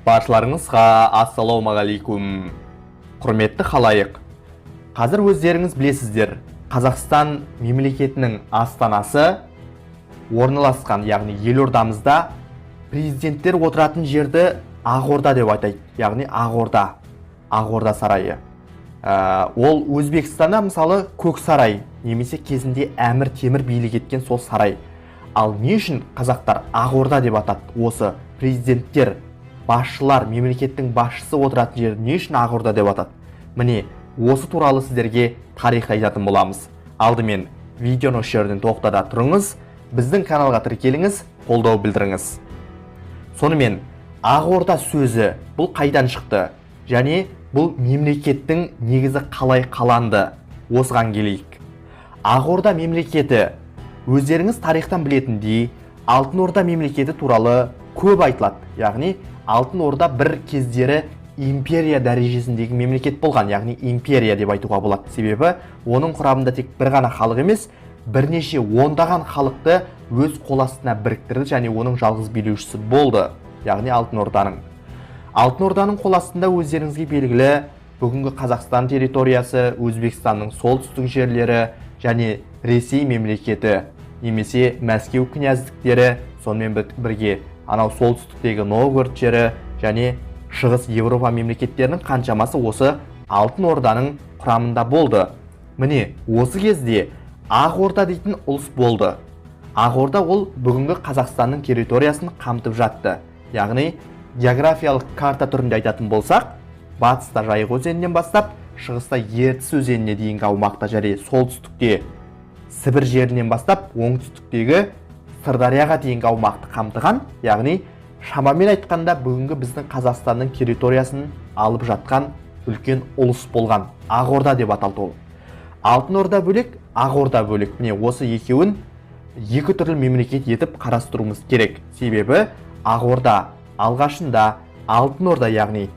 Баршаларыңызға ассалаумағалейкум. Құрметті халайық. Қазір өздеріңіз білесіздер, Қазақстан мемлекетінің астанасы орналасқан, яғни елордамызда президенттер отыратын жерді Ақорда деп айтайды, яғни Ақорда сарайы. Ол Өзбекстанда мысалы Көксарай, немесе кезінде Әмір Темір билік еткен сол сарай. Ал не үшін қазақтар Ақорда деп атады? Осы президенттер, басшылар, мемлекеттің басшысы отыратын жерді не үшін Ақорда деп атады? Міне, осы туралы сіздерге тарих айтатын боламыз. Алдымен видеоны осы жерден тоқтата тұрыңыз, біздің каналға тіркеліңіз, қолдау білдіріңіз. Сонымен, Ақорда сөзі бұл қайдан шықты? Және бұл мемлекеттің негізі қалай қаланды? Осыған келейік. Ақорда мемлекеті, өздеріңіз тарихтан білетіндей, Алтын Орда мемлекеті туралы көп айтылады. Яғни, Алтын Орда бір кездері империя дәрежесіндегі мемлекет болған, яғни империя деп айтуға болады. Себебі, оның құрамында тек бір ғана халық емес, бірнеше ондаған халықты өз қол астына біріктірді және оның жалғыз билеушісі болды, яғни Алтын Орданың. Алтын Орданың қол астында өздеріңізге белгілі бүгінгі Қазақстан территориясы, Өзбекстанның солтүстік жерлері және Ресей мемлекеті, немесе Мәскеу князьдіктері, сонымен бірге анау солтүстіктегі Новгород жері және Шығыс Европа мемлекеттерінің қаншамасы осы Алтын Орданың құрамында болды. Міне, осы кезде Ақорда дейтін ұлыс болды. Ақорда ол бүгінгі Қазақстанның территориясын қамтып жатты. Яғни, географиялық карта түрінде айтатын болсақ, батыста Жайық өзенінен бастап, шығыста Ертіс өзеніне дейінгі аумақта және солтүстікте Сібір жерінен бастап, оңтүстіктегі Сырдарияға дейінгі аумақты қамтыған, яғни шамамен айтқанда бүгінгі біздің Қазақстанның территориясын алып жатқан үлкен ұлыс болған. Ақорда деп аталды ол. Алтын Орда бөлек, Ақорда бөлек. Міне, осы екеуін екі түрлі мемлекет етіп қарастыруымыз керек. Себебі Ақорда алғашында Алтын Орда, яғни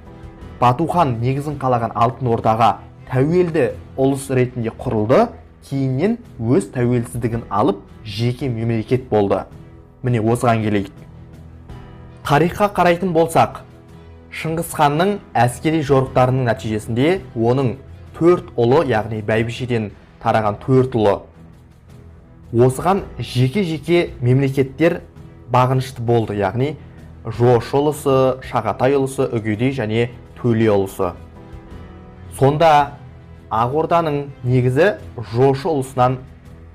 Батухан негізін қалаған Алтын Ордаға тәуелді ұлыс ретінде құрылды, кейіннен өз тәуелсіздігін алып жеке мемлекет болды. Міне, осыған келейік. Тарихқа қарайтын болсақ, Шыңғыс ханның әскери жорықтарының нәтижесінде оның 4 ұлы, яғни бәйбішеден тараған 4 ұлы, осыған жеке-жеке мемлекеттер бағынышты болды, яғни Жошы ұлысы, Шағатай ұлысы, Үгедей және Төле ұлысы. Сонда Ақорданың негізі Жошы ұлысынан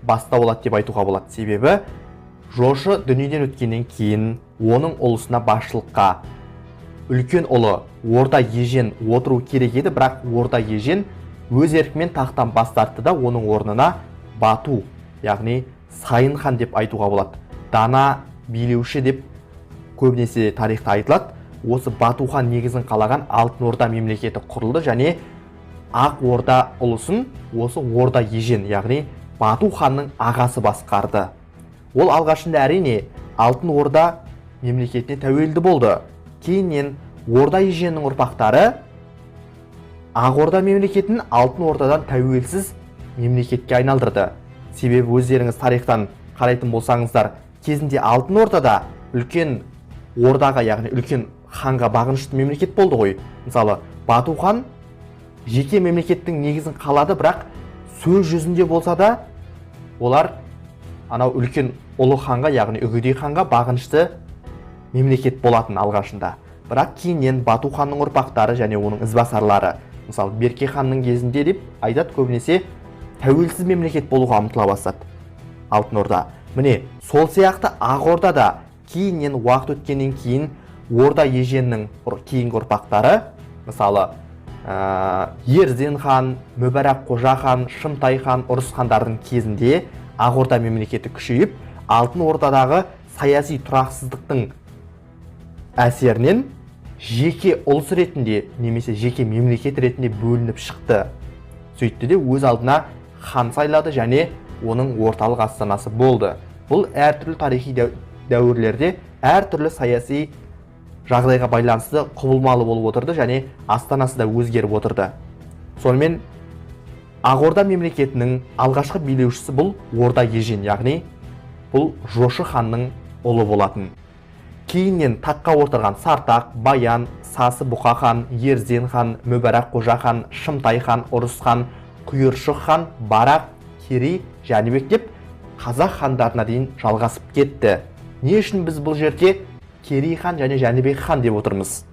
бастау алады деп айтуға болады. Себебі Жошы дүниеден өткеннен кейін оның ұлысына басшылыққа үлкен ұлы Орда Ежен отыру керек еді, бірақ Орда Ежен өз еркімен тақтан бас тартты да оның орнына Бату, яғни Сайын хан деп айтуға болады. Дана билеуші деп көбінесе тарихта айтылады. Осы Бату хан негізін қалаған Алтын Орда мемлекеті құрылды және Ақ Орда ұлысын осы Орда Ежен, яғни Бату ханның ағасы басқарды. Ол алғашында әрине Алтын Орда мемлекетіне тәуелді болды. Кейіннен Орда Еженнің ұрпақтары Ақ Орда мемлекетін Алтын Ордадан тәуелсіз мемлекетке айналдырды. Себебі өздеріңіз тарихтан қарайтын болсаңыздар, кезінде Алтын Ордада үлкен ордаға, яғни үлкен ханға бағынышты мемлекет болды ғой. Мысалы, Бату хан жеке мемлекеттің негізін қалады, бірақ сөз жүзінде болса да, олар анау үлкен ұлы ханға, яғни Үгедей ханға бағынышты мемлекет болатын алғашында. Бірақ кейіннен Бату ханның ұрпақтары және оның ізбасарлары, мысалы Берке ханның кезінде деп айтады, көбінесе тәуелсіз мемлекет болуға ұмтыла бастады Алтын Орда. Міне, сол сияқты Ақорда да кейіннен уақыт өткеннен кейін Орда Еженнің кейінгі ұрпақтары, мысалы Ерден хан, Мүбәрак Қожа хан, Шымтай хан, Ұрыс хандардың кезінде Ақорда мемлекеті күшейіп, Алтын Ордадағы саяси тұрақсыздықтың әсерінен жеке ұлыс ретінде немесе жеке мемлекет ретінде бөлініп шықты. Сөйтті де өз алдына хан сайлады және оның орталық астанасы болды. Бұл әртүрлі тарихи дәуірлерде әртүрлі саяси жағдайға байланысты құбылмалы болып отырды және астанасы да өзгеріп отырды. Сонымен Ақорда мемлекетінің алғашқы билеушісі бұл Орда Ежен, яғни бұл Жошы ханның ұлы болатын. кейіннен таққа отырған Сартақ, Баян, Сасы Бұқа хан, Ерзен хан, Мүбәрак Қожа хан, Шымтай хан, Ұрыс хан, Құйыршық хан, Барақ, Керей, Жәнібек деп қазақ хандарына дейін жалғасып кетті. Не үшін біз бұл жерде Керей хан және Жәнібек хан деп отырмыз?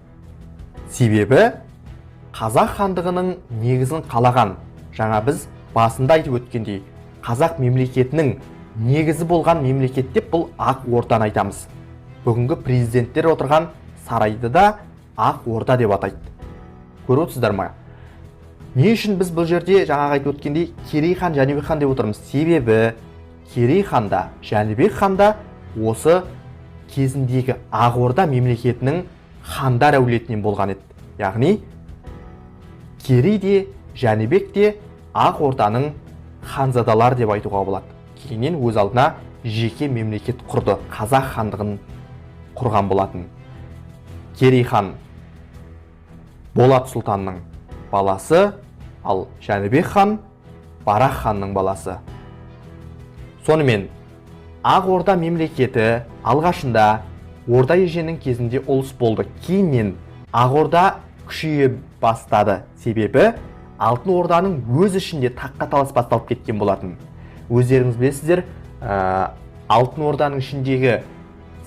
Себебі қазақ хандығының негізін қалаған, жаңа біз басында айтып өткендей, қазақ мемлекетінің негізі болған мемлекет деп бұл Ақ Орданы айтамыз. Бүгінгі президенттер отырған сарайды да Ақ Орда деп атайды. Көріп отырсыздар ма? Не үшін біз бұл жерде жаңа айтып өткендей Керей хан, Жәнібек хан деп отырмыз? Себебі Керей ханда, Жәнібек ханда осы кезіндегі Ақ Орда мемлекетінің хандар әулетінен болған еді. Яғни Керей де, Жәнібек те Ақ Орданың ханзадалар деп айтуға болады. Кейіннен өз алдына жеке мемлекет құрды, қазақ хандығын құрған болатын. Керей хан Болат сұлтанның баласы, ал Жәнібек хан Барақ ханның баласы. Сонымен Ақ Орда мемлекеті алғашында Орда еженің кезінде ұлыс болды. Кейіннен Ақ Орда күшейе бастады. Себебі Алтын Орданың өз ішінде таққа талас басталып кеткен болатын. Өздеріңіз білесіздер, Алтын Орданың ішіндегі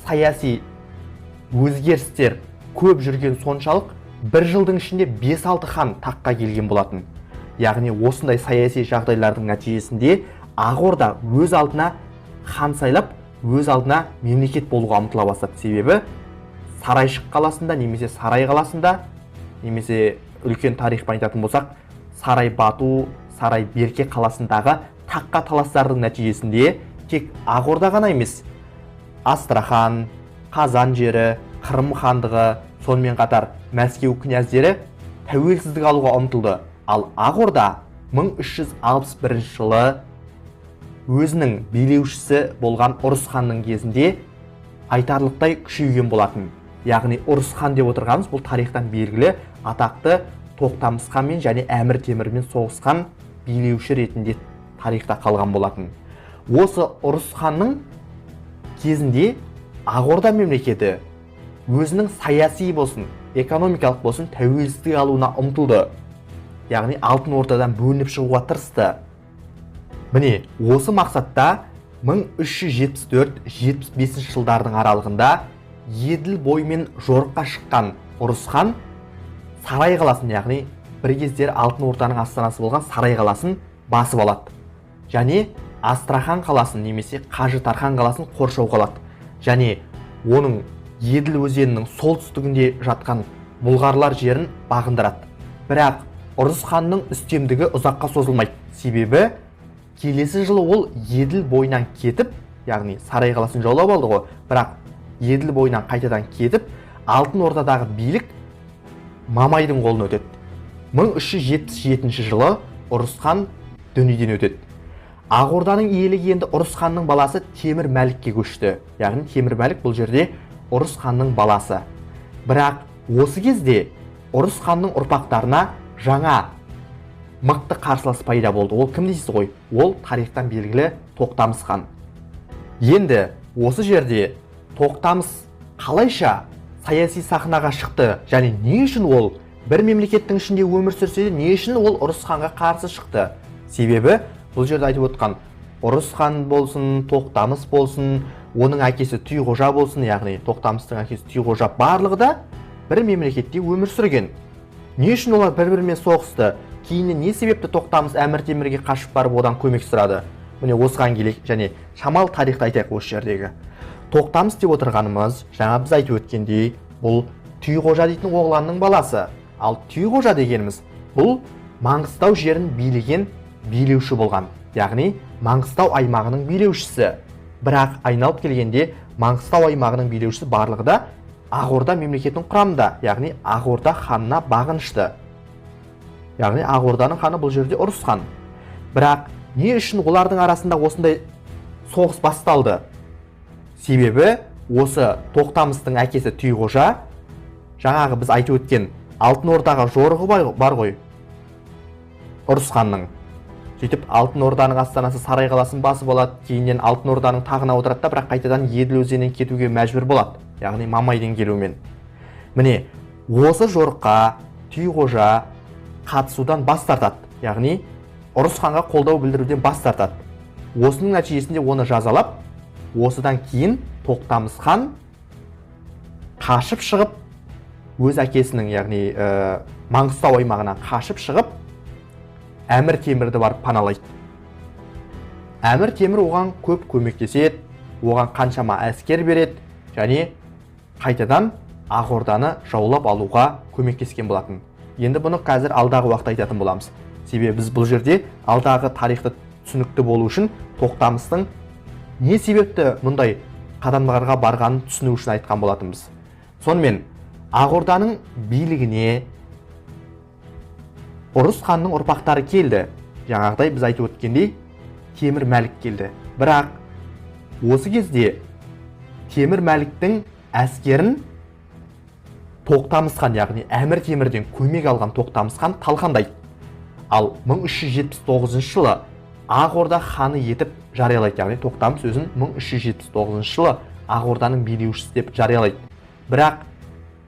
саяси өзгерістер көп жүрген соншалық, бір жылдың ішінде 5-6 хан таққа келген болатын. Яғни осындай саяси жағдайлардың нәтижесінде Ақ Орда өз алдына хан сайлап, өз алдына мемлекет болуға ұмтыла бастады. Себебі Сарайшық қаласында немесе Сарай қаласында, немесе үлкен тарихпен айтатын болсақ, Сарай Бату, Сарай Берке қаласындағы таққа таластардың нәтижесінде тек Ақ Орда ғана емес, Астрахан, Қазан жері, Қырым хандығы, сонымен қатар Мәскеу князьдері тәуелсіздік алуға ұмтылды. Ал Ақ Орда 1361 жылы өзінің билеушісі болған Ұрыс ханның кезінде айтарлықтай күшейген болатын. Яғни Ұрыс хан деп отырғанымыз бұл тарихтан белгілі атақты Тоқтамыс ханмен және Әмір Темірмен соғысқан билеуші ретінде тарихта қалған болатын. Осы Ұрыс ханның кезінде Ақ Орда мемлекеті өзінің саяси болсын, экономикалық болсын тәуелсіздік алуына ұмтылды. Яғни Алтын Ордадан бөлініп шығуға тырысты. Міне, осы мақсатта 1374-75 жылдардың аралығында Еділ бойымен жорыққа шыққан Ұрыс хан Сарай қаласын, яғни бір кездері Алтын Орданың астанасы болған Сарай қаласын басып алады. Және Астрахан қаласын немесе Қажы-Тархан қаласын қоршауға алады. Және оның Еділ өзенінің солтүстігінде жатқан бұлғарлар жерін бағындырады. Бірақ Ұрыс ханның үстемдігі ұзаққа созылмайды. Себебі келесі жылы ол Еділ бойынан кетіп, яғни Сарай қаласын жаулап алды ғой, бірақ Еділ бойынан қайтадан кетіп, Алтын Ордадағы билік Мамайдың қолына өтеді. 1377 жылы Ұрыс хан дүниеден өтеді. Ақ Орданың иелігі енді Ұрыс ханның баласы Темір Мәлікке көшті. Яғни Темір Мәлік бұл жерде Ұрыс ханның баласы. Бірақ осы кезде Ұрыс ханның ұрпақтарына жаңа мықты қарсылас пайда болды. Ол кім дейсіз ғой? Ол тарихтан белгілі Тоқтамыс хан. Енді осы жерде Тоқтамыс қалайша саяси сахнаға шықты, және не үшін ол бір мемлекеттің ішінде өмір сүрсе де, не үшін ол Ұрыс ханға қарсы шықты? Себебі бұл жерде айтып отқан Ұрыс хан болсын, Тоқтамыс болсын, оның әкесі Түйғожа болсын, яғни Тоқтамыстың әкесі Түйғожа, барлығы да бір мемлекетте өмір сүрген. Не үшін олар бір-бірімен соғысты? Кейіннен не себепті Тоқтамыс Әмір Темірге қашып барып одан көмек сұрады? Міне осыған келейік, және шамал тарихты айтайық осы жердегі. Тоқтамыс деп отырғанымыз, жаңа біз айтып өткендей, бұл Түйғожа дейтін оғланның баласы. Ал Түйғожа дегеніміз бұл Маңғыстау жерін билеген билеуші болған. Яғни Маңғыстау аймағының билеушісі. Бірақ айналып келгенде Маңғыстау аймағының билеушісі барлығы да Ақ Орда мемлекетінің құрамында, яғни Ақ Орда ханына бағынышты. Яғни Ақ Орданың ханы бұл жерде Ұрыс хан. Бірақ не үшін олардың арасында осындай соғыс басталды? Себебі осы Тоқтамыстың әкесі Түйғожа, жаңағы біз айтып өткен Алтын Ордаға жорығы бар ғой, Ұрыс ханның. Сөйтіп Алтын Орданың астанасы Сарай қаласын басып алады, кейіннен Алтын Орданың тағына отырады, бірақ қайтадан Еділ өзенінен кетуге мәжбүр болады. яғни Мамайдың келуімен. Міне, осы жорыққа Түйқожа қатысудан бас тартады, яғни Ұрыс ханға қолдау білдіруден бас тартады. Осының нәтижесінде оны жазалап, осыдан кейін Тоқтамыс хан қашып шығып, өз әкесінің, яғни Маңғыстау аймағынан қашып шығып, Әмір Темірді барып паналайды. Әмір Темір оған көп көмектеседі, оған қаншама әскер береді, және қайтадан Ақ Орданы жаулап алуға көмектескен болатын. Енді бұны қазір алдағы уақытта айтатын боламыз. Себебі біз бұл жерде алдағы тарихты түсінікті болу үшін Тоқтамыстың не себепті мұндай қадамдарға барғанын түсіну үшін айтқан болатынбыз. Сонымен Ақ Орданың билігіне Ұрыс ханның ұрпақтары келді. Жаңағыдай біз айтып өткендей Темір Мәлік келді. Бірақ осы кезде Темір Мәліктің әскерін Тоқтамыс хан, яғни Әмір Темірден көмек алған Тоқтамыс хан талқандайды. Ал 1379 жылы Ақ Орда ханы етіп жариялайды, яғни Тоқтамыс өзін 1379 жылы Ақ Орданың билеушісі деп жариялайды. Бірақ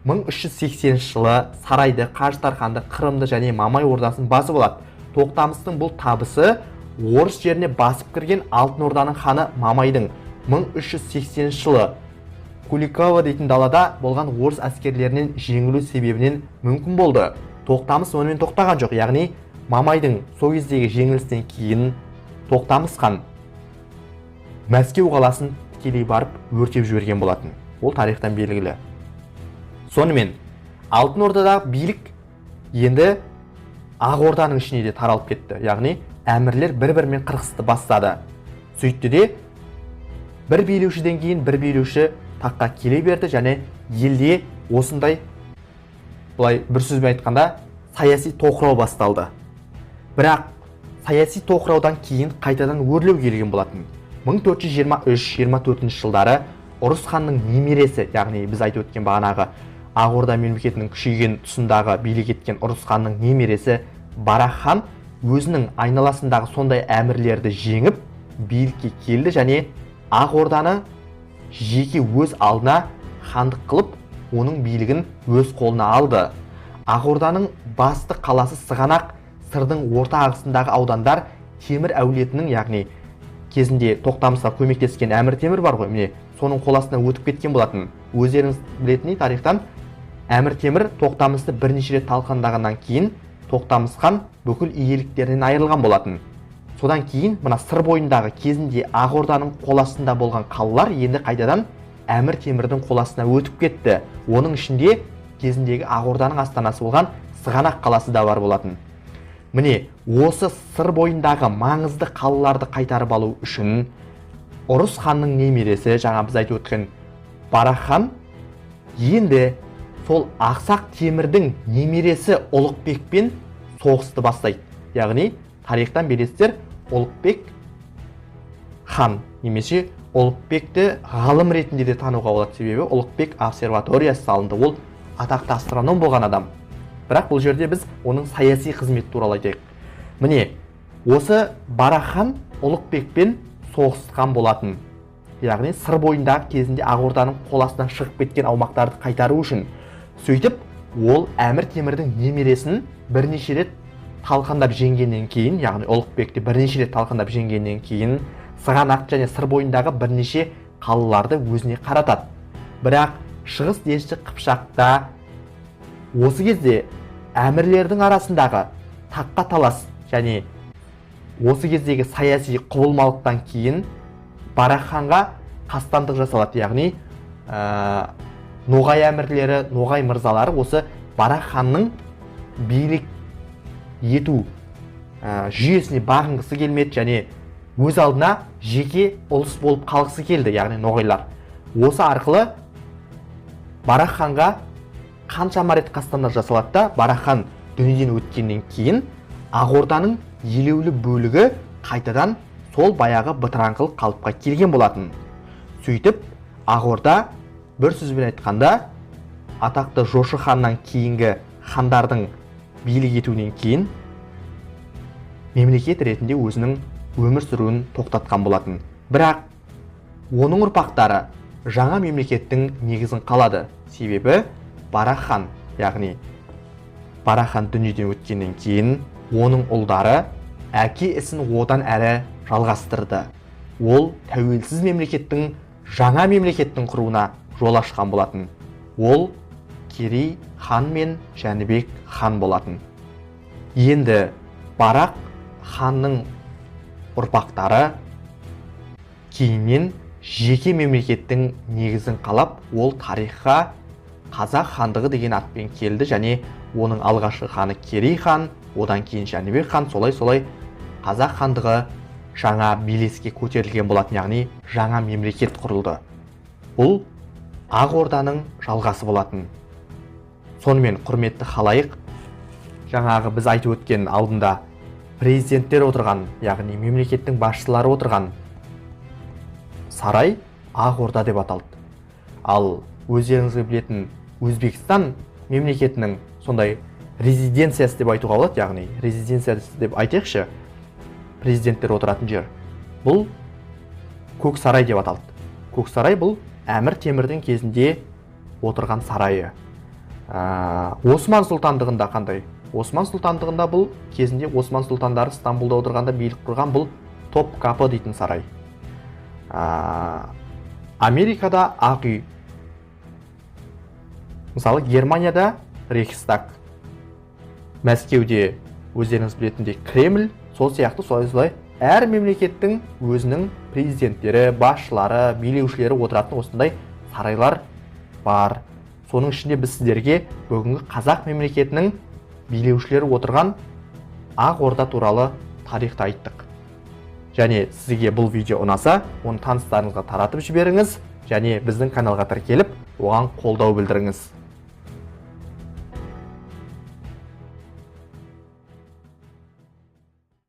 1380 жылы Сарайды, Қажытарханды, Қырымды және Мамай ордасын басып алады. Тоқтамыстың бұл табысы орыс жеріне басып кірген Алтын Орданың ханы Мамайдың 1380 жылы Куликова дейтін далада болған орыс әскерлерінен жеңілу себебінен мүмкін болды. Тоқтамыс онымен тоқтаған жоқ, яғни Мамайдың сол кездегі жеңілістен кейін Тоқтамыс хан Мәскеу қаласын тікелей барып өртеп жіберген болатын. Ол тарихтан белгілі. Сонымен Алтын Ордадағы билік енді Ақ Орданың ішіне де таралып кетті, яғни әмірлер бір-бірімен қырқысты бастады. Сөйтті де бір билеушіден кейін бір билеуші таққа келе берді, және елде осындай, былай бір сөзбен айтқанда, саяси тоқырау басталды. Бірақ саяси тоқыраудан кейін қайтадан өрлеу келген болатын. 1423-24 жылдары Ұрыс ханның немересі, яғни біз айтып өткен бағанағы Ақ Орда мемлекетінің күшейген тұсындағы билік еткен Ұрыс ханның немересі Барақ хан өзінің айналасындағы сондай әмірлерді жеңіп билікке келді, және Ақ Орданы жеке өз алдына хандық қылып, оның билігін өз қолына алды. Ақ Орданың басты қаласы Сығанақ, Сырдың орта ағысындағы аудандар Темір әулетінің, яғни кезінде Тоқтамысқа көмектескен Әмір Темір бар ғой, міне соның қоластына өтіп кеткен болатын. Өздеріңіз білетіндей тарихтан Әмір Темір Тоқтамысты бірнеше рет талқандағаннан кейін Тоқтамыс хан бүкіл иеліктерінен айырылған болатын. Содан кейін мына сыр бойындағы кезінде Ақ Орданың қоластында болған қалалар енді қайтадан Әмір Темірдің қоластына өтіп кетті. Оның ішінде кезіндегі Ақ Орданың астанасы болған Сығанақ қаласы да бар болатын. Міне осы сыр бойындағы маңызды қалаларды қайтарып алу үшін Ұрыс ханның немересі, жаңа біз айтып өткен Барақ хан енді сол Ақсақ Темірдің немересі Ұлықбекпен соғысты бастайды. Яғни тарихтан белесіздер Ұлықбек хан немесе Ұлықбекті ғалым ретінде де тануға болады, себебі Ұлықбек обсерваториясы салынды. Ол атақты астроном болған адам. Бірақ бұл жерде біз оның саяси қызметі туралы айтайық. Міне осы Барақ хан Ұлықбекпен соғысқан болатын. Яғни сыр бойындағы кезінде Ақ Орданың қоластынан шығып кеткен аумақтарды қайтару үшін. Сөйтіп ол Әмір Темірдің немересін бірнеше рет талқандап жеңгеннен кейін, яғни Ұлықбекті бірнеше рет талқандап жеңгеннен кейін Сығанақ және сыр бойындағы бірнеше қалаларды өзіне қаратады. Бірақ Шығыс Дешті Қыпшақта осы кезде әмірлердің арасындағы таққа талас және осы кездегі саяси құбылмалықтан кейін Барақ ханға қастандық жасалады, яғни Ноғай әмірлері, Ноғай мырзалары осы Барақ ханның билік ету жүйесіне бағынғысы келмеді, және өз алдына жеке ұлыс болып қалғысы келді, яғни Ноғайлар. Осы арқылы Барақ ханға қаншама рет қастандық жасалады да, Барақ хан дүниеден өткеннен кейін Ақ Орданың елеулі бөлігі қайтадан сол баяғы бытыраңқыл қалыпқа келген болатын. Сөйтіп Ақ Орда бір сөзбен айтқанда атақты Жошы ханнан кейінгі хандардың билік етуінен кейін мемлекет ретінде өзінің өмір сүруін тоқтатқан болатын. Бірақ оның ұрпақтары жаңа мемлекеттің негізін қалады. Себебі Барақ хан, яғни Барақ хан дүниеден өткеннен кейін оның ұлдары әке ісін одан әрі жалғастырды. Ол тәуелсіз мемлекеттің жаңа мемлекеттің құруына жол ашқан болатын. Ол Керей хан мен Жәнібек хан болатын. Енді Барақ ханның ұрпақтары кейіннен жеке мемлекеттің негізін қалап, ол тарихқа Қазақ хандығы деген атпен келді, және оның алғашқы ханы Керей хан, одан кейін Жәнібек хан, солай Қазақ хандығы жаңа белеске көтерілген болатын, яғни жаңа мемлекет құрылды. Бұл Ақ Орданың жалғасы болатын. Сонымен құрметті халайық, жаңағы біз айтып өткен алдында президенттер отырған, яғни мемлекеттің басшылары отырған сарай Ақ Орда деп аталды. Ал өздеріңізге білетін Өзбекстан мемлекетінің сондай резиденциясы деп айтуға болады, яғни резиденциясы деп айтайықшы, президенттер отыратын жер. Бұл Көк сарай деп аталды. Көк сарай бұл Әмір Темірдің кезінде отырған сарайы. Осман сұлтандығында қандай? Осман сұлтандығында бұл кезінде Осман сұлтандары Стамбулда отырғанда билік құрған, бұл Топкапы дейтін сарай. Америкада Ақ үй. Мысалы Германияда Рейхстаг. Мәскеуде өздеріңіз білетіндей Кремль, сол сияқты солай әр мемлекеттің өзінің президенттері, басшылары, билеушілері отыратын осындай сарайлар бар. Соның ішінде біз сіздерге бүгінгі қазақ мемлекетінің билеушілері отырған Ақ Орда туралы тарихты айттық. Және сізге бұл видео ұнаса, оны таныстарыңызға таратып жіберіңіз, және біздің каналға тіркеліп, оған қолдау білдіріңіз.